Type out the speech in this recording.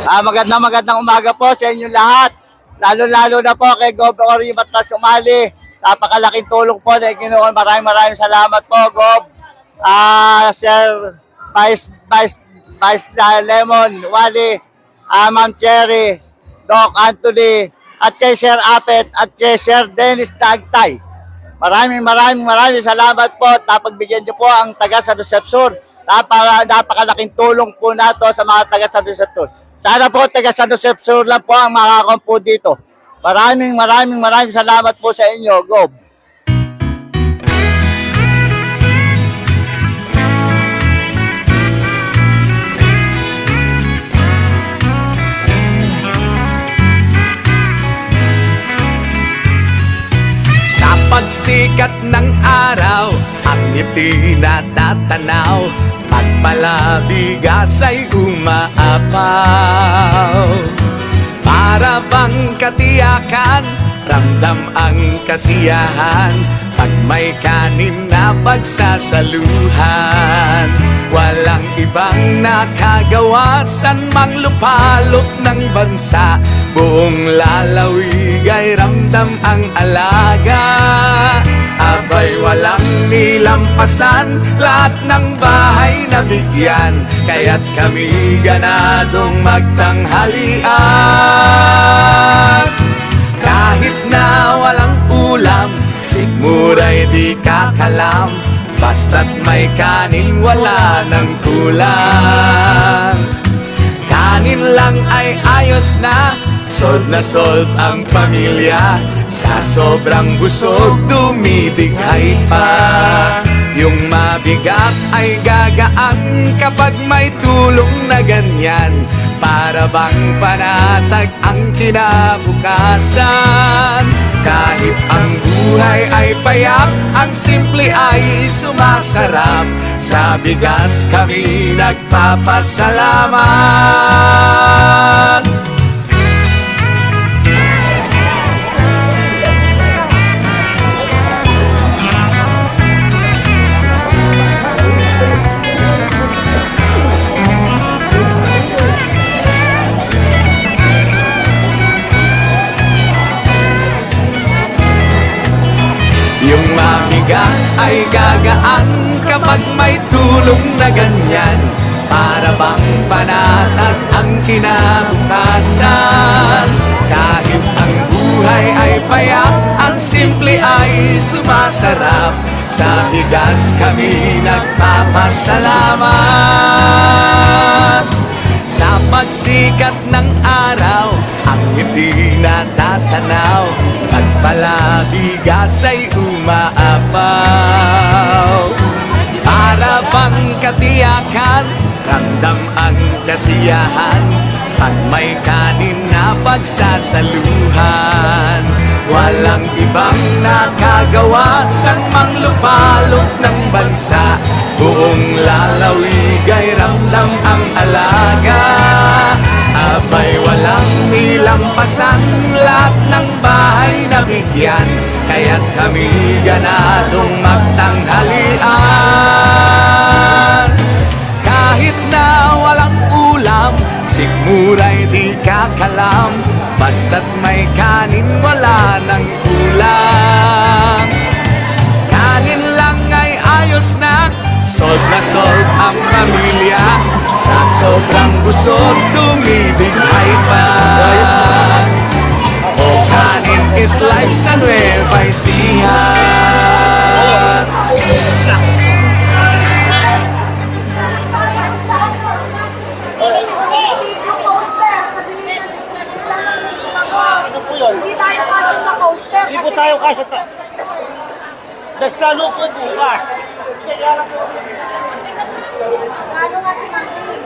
Magandang umaga po sa inyo lahat. Lalo-lalo na po kay Gob Orimat na sumali. Napakalaking tulong po na Ginoo. Maraming salamat po, Gob. Sir Vice Lemon, Wally, Ma'am Cherry, Doc Anthony, at kay Sir Apet at kay Sir Dennis Tagtay. Maraming salamat po. Napagbigyan niyo po ang taga San Josep Sur. Napakalaking tulong po nato sa mga taga San Josep Sur. Sana po taga San Josep Sur lang po ang makakampo dito. Maraming salamat po sa inyo, Gob. Pagsikat ng araw, ang ngiti natatanaw, pagpalabigas ay umaapaw. Para bang katiyakan, ramdam ang kasiyahan, pag may kanin na pagsasaluhan. Walang ibang nakagawa, san mang lupalop ng bansa, buong lalawig ay ramdam ang alaga. Abay walang nilampasan, lahat ng bahay nabigyan, kaya't kami ganadong magtanghalian. Kahit na walang ulam, sigmuray di kakalam, basta't may kanin wala ng kulang. Kanin lang ay ayos na sold ang pamilya, sa sobrang busog dumidighay pa. Yung mabigat ay gagaan kapag may tulong na ganyan, para bang panatag ang kinabukasan. Kahit ang buhay ay payak, ang simple ay sumasarap, sa bigas kami nagpapasalamat. Yung mabigat ay gagaan kapag may tulong na ganyan, para bang panatag ang kinabukasan. Kahit ang buhay ay payak, ang simple ay sumasarap, sa bigas kami nagpapasalamat. Sa pagsikat ng araw, ang ngiti natatanaw, pagpalabigas ay umaapaw. Para bang katiyakan, ramdam ang kasiyahan, pag may kanin na pagsasaluhan. Walang ibang nakagawa, sang manglupalop ng bansa, buong lalawig ay ramdam ang alaga. Abay walang nilampasan, lahat ng bahay nabigyan, kaya't kami ganadong magtanghalian. Kahit na walang ulam, sigmuray di kakalam, basta't may kanin wala ng kulang. Kanin lang ay ayos na sold ang pamilya, sa sobrang busog dumidighay pa. O kanin is life sa Nueva Ecija. Hindi tayo kasya sa coaster. Hindi po tayo kasya. Mas lalo po bukas. Gano'n nga si Mami?